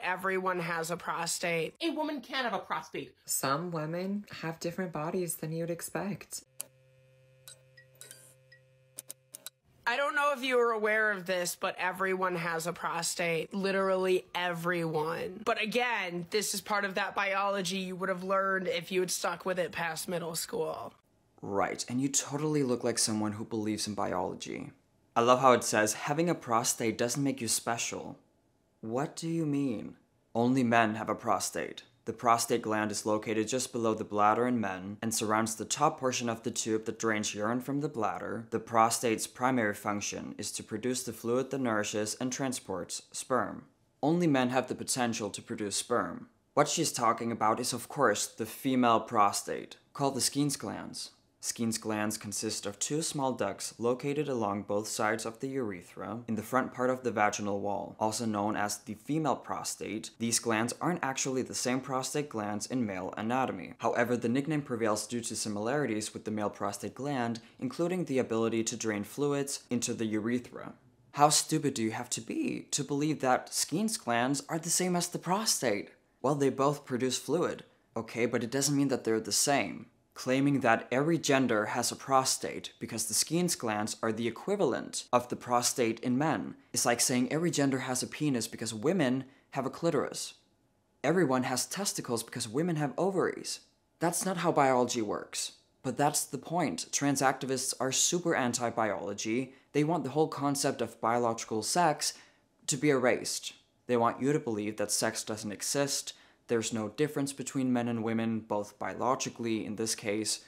everyone has a prostate. A woman can have a prostate. Some women have different bodies than you'd expect. I don't know if you were aware of this, but everyone has a prostate. Literally everyone. But again, this is part of that biology you would have learned if you had stuck with it past middle school. Right, and you totally look like someone who believes in biology. I love how it says, having a prostate doesn't make you special. What do you mean? Only men have a prostate. The prostate gland is located just below the bladder in men and surrounds the top portion of the tube that drains urine from the bladder. The prostate's primary function is to produce the fluid that nourishes and transports sperm. Only men have the potential to produce sperm. What she's talking about is, of course, the female prostate, called the Skene's glands. Skene's glands consist of two small ducts located along both sides of the urethra in the front part of the vaginal wall, also known as the female prostate. These glands aren't actually the same prostate glands in male anatomy. However, the nickname prevails due to similarities with the male prostate gland, including the ability to drain fluids into the urethra. How stupid do you have to be to believe that Skene's glands are the same as the prostate? Well, they both produce fluid, okay, but it doesn't mean that they're the same. Claiming that every gender has a prostate because the Skene's glands are the equivalent of the prostate in men is like saying every gender has a penis because women have a clitoris. Everyone has testicles because women have ovaries. That's not how biology works. But that's the point. Trans activists are super anti-biology. They want the whole concept of biological sex to be erased. They want you to believe that sex doesn't exist. There's no difference between men and women, both biologically in this case,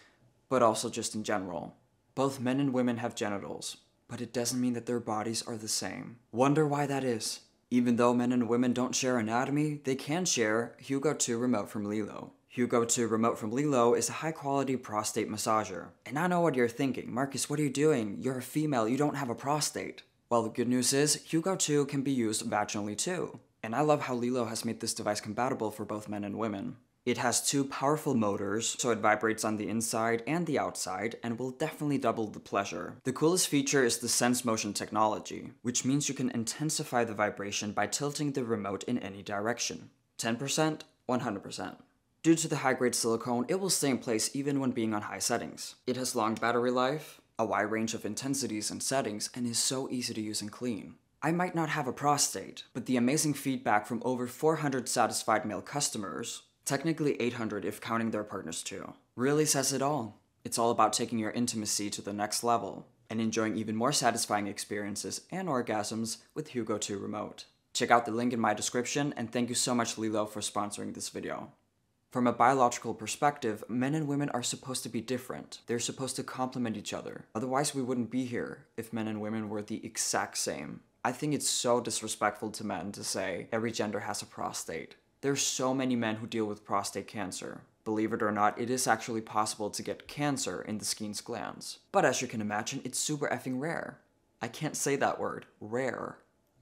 but also just in general. Both men and women have genitals, but it doesn't mean that their bodies are the same. Wonder why that is. Even though men and women don't share anatomy, they can share HUGOTM remote from Lilo. HUGOTM remote from Lilo is a high-quality prostate massager. And I know what you're thinking. Marcus, what are you doing? You're a female, you don't have a prostate. Well, the good news is, HUGOTM can be used vaginally too. And I love how Lilo has made this device compatible for both men and women. It has two powerful motors, so it vibrates on the inside and the outside, and will definitely double the pleasure. The coolest feature is the sense motion technology, which means you can intensify the vibration by tilting the remote in any direction. 10%, 100%. Due to the high-grade silicone, it will stay in place even when being on high settings. It has long battery life, a wide range of intensities and settings, and is so easy to use and clean. I might not have a prostate, but the amazing feedback from over 400 satisfied male customers, technically 800 if counting their partners too, really says it all. It's all about taking your intimacy to the next level and enjoying even more satisfying experiences and orgasms with HUGOTM remote. Check out the link in my description, and thank you so much Lilo for sponsoring this video. From a biological perspective, men and women are supposed to be different. They're supposed to complement each other. Otherwise we wouldn't be here if men and women were the exact same. I think it's so disrespectful to men to say every gender has a prostate. There's so many men who deal with prostate cancer. Believe it or not, it is actually possible to get cancer in the Skene's glands. But as you can imagine, it's super effing rare. I can't say that word. Rare.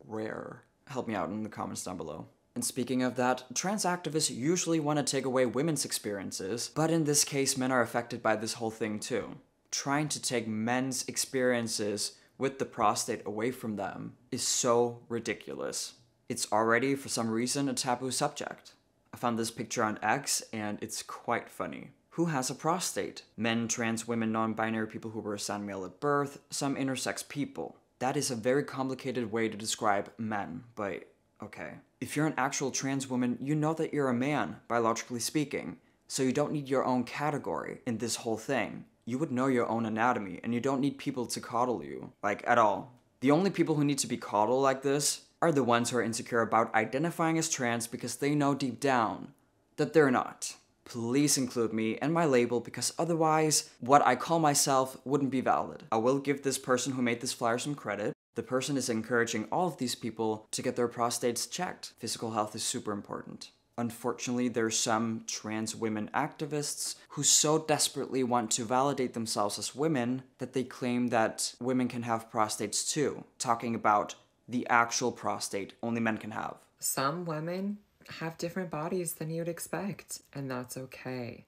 Rare. Help me out in the comments down below. And speaking of that, trans activists usually want to take away women's experiences, but in this case, men are affected by this whole thing too. Trying to take men's experiences with the prostate away from them is so ridiculous. It's already, for some reason, a taboo subject. I found this picture on X, and it's quite funny. Who has a prostate? Men, trans women, non-binary people who were assigned male at birth, some intersex people. That is a very complicated way to describe men, but okay. If you're an actual trans woman, you know that you're a man, biologically speaking, so you don't need your own category in this whole thing. You would know your own anatomy, and you don't need people to coddle you, like, at all. The only people who need to be coddled like this are the ones who are insecure about identifying as trans because they know deep down that they're not. Please include me and my label, because otherwise, what I call myself wouldn't be valid. I will give this person who made this flyer some credit. The person is encouraging all of these people to get their prostates checked. Physical health is super important. Unfortunately, there's some trans women activists who so desperately want to validate themselves as women that they claim that women can have prostates too, talking about the actual prostate only men can have. Some women have different bodies than you'd expect, and that's okay.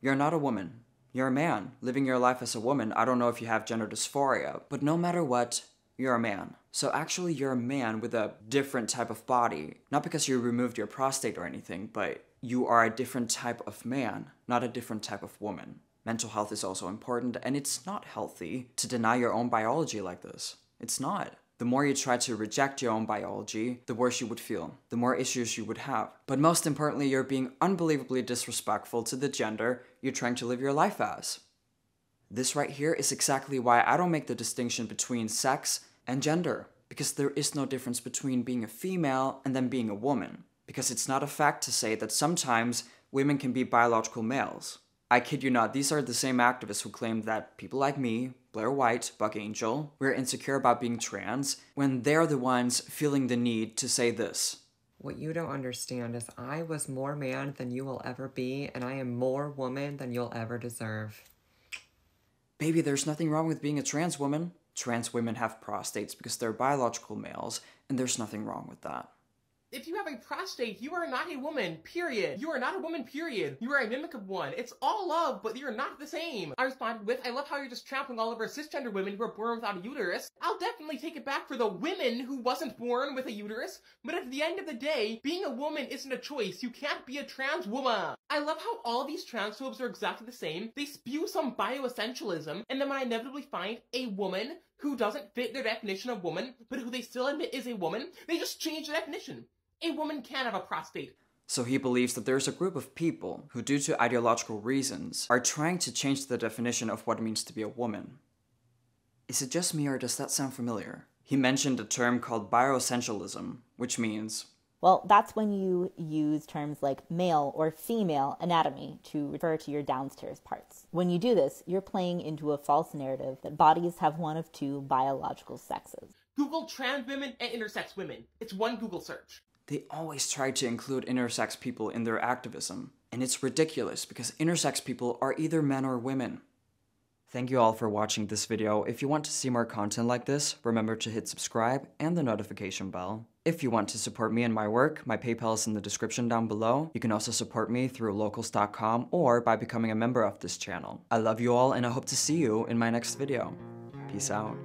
You're not a woman. You're a man, living your life as a woman. I don't know if you have gender dysphoria, but no matter what, you're a man. So actually you're a man with a different type of body. Not because you removed your prostate or anything, but you are a different type of man, not a different type of woman. Mental health is also important, and it's not healthy to deny your own biology like this. It's not. The more you try to reject your own biology, the worse you would feel, the more issues you would have. But most importantly, you're being unbelievably disrespectful to the gender you're trying to live your life as. This right here is exactly why I don't make the distinction between sex and gender, because there is no difference between being a female and then being a woman, because it's not a fact to say that sometimes women can be biological males. I kid you not, these are the same activists who claim that people like me, Blair White, Buck Angel, we're insecure about being trans, when they're the ones feeling the need to say this. What you don't understand is I was more man than you will ever be, and I am more woman than you'll ever deserve. Baby, there's nothing wrong with being a trans woman. Trans women have prostates because they're biological males, and there's nothing wrong with that. If you have a prostate, you are not a woman, period. You are not a woman, period. You are a mimic of one. It's all love, but you're not the same. I responded with, I love how you're just trampling all over cisgender women who are born without a uterus. I'll definitely take it back for the women who wasn't born with a uterus, but at the end of the day, being a woman isn't a choice. You can't be a trans woman. I love how all these transphobes are exactly the same. They spew some bioessentialism, and then when I inevitably find a woman who doesn't fit their definition of woman, but who they still admit is a woman, they just change the definition. A woman can have a prostate. So he believes that there's a group of people who, due to ideological reasons, are trying to change the definition of what it means to be a woman. Is it just me or does that sound familiar? He mentioned a term called bioessentialism, which means... Well, that's when you use terms like male or female anatomy to refer to your downstairs parts. When you do this, you're playing into a false narrative that bodies have one of two biological sexes. Google trans women and intersex women. It's one Google search. They always try to include intersex people in their activism, and it's ridiculous because intersex people are either men or women. Thank you all for watching this video. If you want to see more content like this, remember to hit subscribe and the notification bell. If you want to support me and my work, my PayPal is in the description down below. You can also support me through locals.com or by becoming a member of this channel. I love you all and I hope to see you in my next video. Peace out.